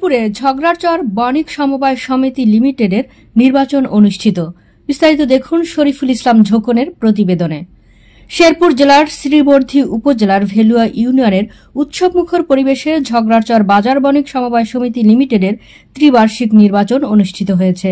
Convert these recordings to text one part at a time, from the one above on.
শেরপুরে ঝগড়ারচর বণিক সমবায় সমিতি লিমিটেডের নির্বাচন অনুষ্ঠিত। বিস্তারিত দেখুন শরীফুল ইসলাম ঝোকনের প্রতিবেদনে। শেরপুর জেলার শ্রীবর্ধী উপজেলার ভেলুয়া ইউনিয়নের উৎসবমুখর পরিবেশে ঝগড়ারচর বাজার বণিক সমবায় সমিতি লিমিটেডের ত্রিবার্ষিক নির্বাচন অনুষ্ঠিত হয়েছে।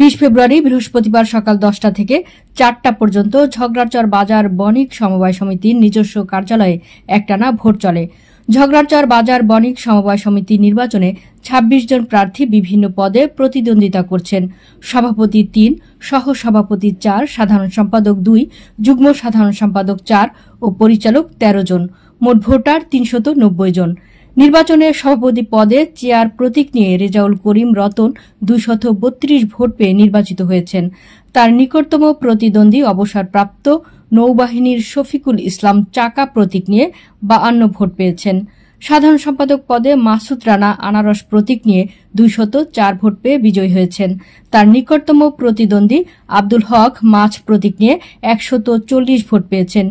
20 ফেব্রুয়ারি বৃহস্পতিবার সকাল 10টা থেকে 4টা পর্যন্ত ঝগড়ারচর বাজার বণিক সমবায় সমিতির নিজস্ব কার্যালয়ে একটানা ভোট চলে। ঝগড়ারচর বাজার বণিক সমবায় সমিতি নির্বাচনে 26 জন প্রার্থী বিভিন্ন পদে প্রতিদ্বন্দ্বিতা করছেন। সভাপতি 3, সহসভাপতি 4, সাধারণ সম্পাদক 2, যুগ্ম সাধারণ সম্পাদক 4 ও পরিচালক 13 জন। মোট ভোটার 390 জন। নির্বাচনে সভাপতি পদে চেয়ার প্রতীক নিয়ে রেজাউল করিম রতন 232 ভোট পেয়ে নির্বাচিত হয়েছেন। তার নিকটতম প্রতিদ্বন্দ্বী অবসরপ্রাপ্ত নৌবাহিনীর শফিকুল ইসলাম চাকা প্রতীক নিয়ে 52 ভোট পেয়েছেন। সাধারণ সম্পাদক পদে মাসুদ রানা আনারস প্রতীক নিয়ে 204 ভোট পেয়ে বিজয়ী হয়েছেন। তার নিকটতম প্রতিদ্বন্দ্বী আব্দুল হক মাছ প্রতীক নিয়ে 140 ভোট পেয়েছেন।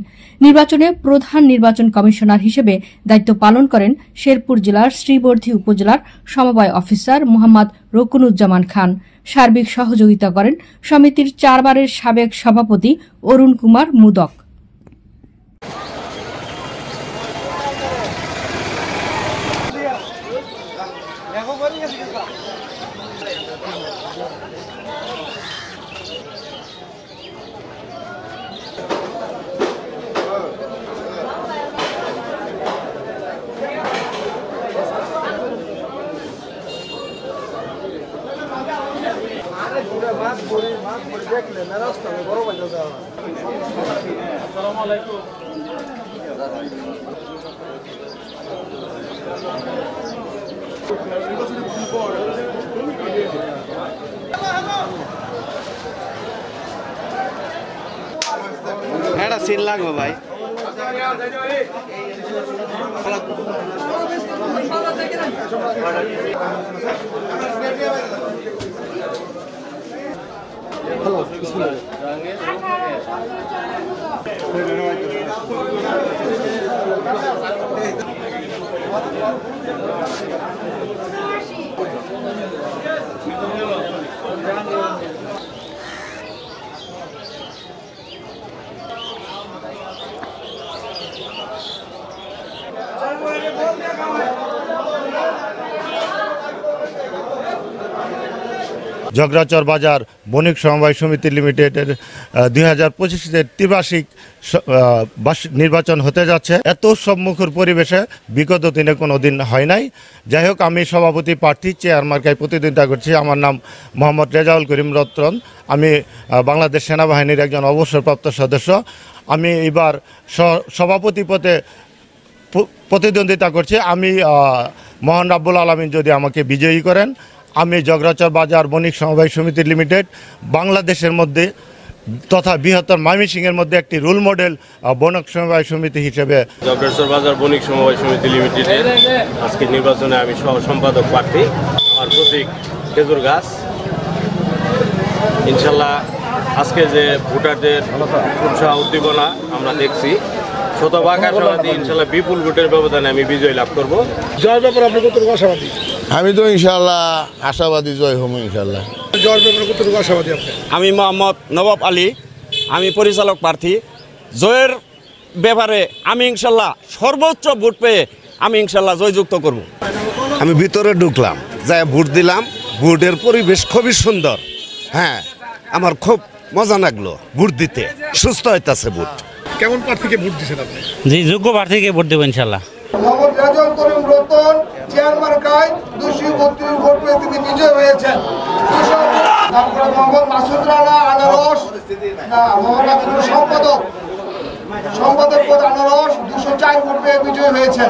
নির্বাচনে প্রধান নির্বাচন কমিশনার হিসেবে দায়িত্ব পালন করেন শেরপুর জেলার শ্রীবর্ধী উপজেলার সমবায় অফিসার মোহাম্মদ রকুনুজ্জামান খান। সার্বিক সহযোগিতা করেন সমিতির 4 বারের সাবেক সভাপতি অরুণ কুমার মুদক। এটা সিন লাগবে ভাই। ঝগড়ারচর বাজার বণিক সমবায় সমিতি লিমিটেডের 2025-এর ত্রিবার্ষিক নির্বাচন হতে যাচ্ছে। এত সম্মুখর পরিবেশে বিগত দিনে কোনো দিন হয় নাই। যাই হোক, আমি সভাপতি প্রার্থী চেয়ার মার্কায় প্রতিদ্বন্দ্বিতা করছি। আমার নাম মোহাম্মদ রেজাউল করিম রতন। আমি বাংলাদেশ সেনাবাহিনীর একজন অবসরপ্রাপ্ত সদস্য। আমি এবার সভাপতি পদে প্রতিদ্বন্দ্বিতা করছি। আমি মহান রাব্বুল আলামিন যদি আমাকে বিজয়ী করেন, আমি ঝগড়ারচর বাজার বণিক সমবায় সমিতি লিমিটেড বাংলাদেশের মধ্যে তথা বৃহত্তর ময়মনসিংহের মধ্যে একটি রোল মডেল বণিক সমবায় সমিতি হিসেবে ঝগড়ারচর বাজার বণিক সমবায় সমিতি লিমিটেডের আজকে নির্বাচনে আমি সহ সম্পাদক প্রার্থী। আমার প্রতীক খেজুর গাছ। ইনশাল্লাহ আজকে যে ভোটারদের উৎসাহ উদ্দীপনা আমরা দেখছি, শতভাগ আশাবাদী ইনশাল্লাহ বিপুল ভোটের ব্যবধানে আমি বিজয় লাভ করব। জয়ের ব্যাপারে আপনি কতটুকু আশাবাদী? আমি তো ইনশাল্লাহ আশাবাদী জয় হবো ইনশাল্লাহ। জয়ের ব্যাপারে কতটুকু আশাবাদী আপনি? আমি মোহাম্মদ নবাব আলী, আমি পরিচালক প্রার্থী। জয়ের ব্যাপারে আমি ইনশাল্লাহ সর্বোচ্চ ভোট পেয়ে আমি ইনশাল্লাহ জয়যুক্ত করব। আমি ভিতরে ঢুকলাম, যাই ভোট দিলাম। ভোটের পরিবেশ খুবই সুন্দর। হ্যাঁ, আমার খুব মজা লাগলো ভোট দিতে। সুস্থ হইতাছে ভোট। কেমন প্রার্থীকে ভোট দিচ্ছেন আপনি? জি, যোগ্য প্রার্থীকে ভোট দেবো ইনশাল্লাহ। মোহাম্মদ রেজাউল করিম রতন চেয়ার মার্কায় 232 ভোট পেয়ে তিনি বিজয় হয়েছেন। তারপরে মোহাম্মদ মাসুদ রানা আনারস সম্পাদক পদ আনারস 204 ভোট পেয়ে বিজয় হয়েছেন।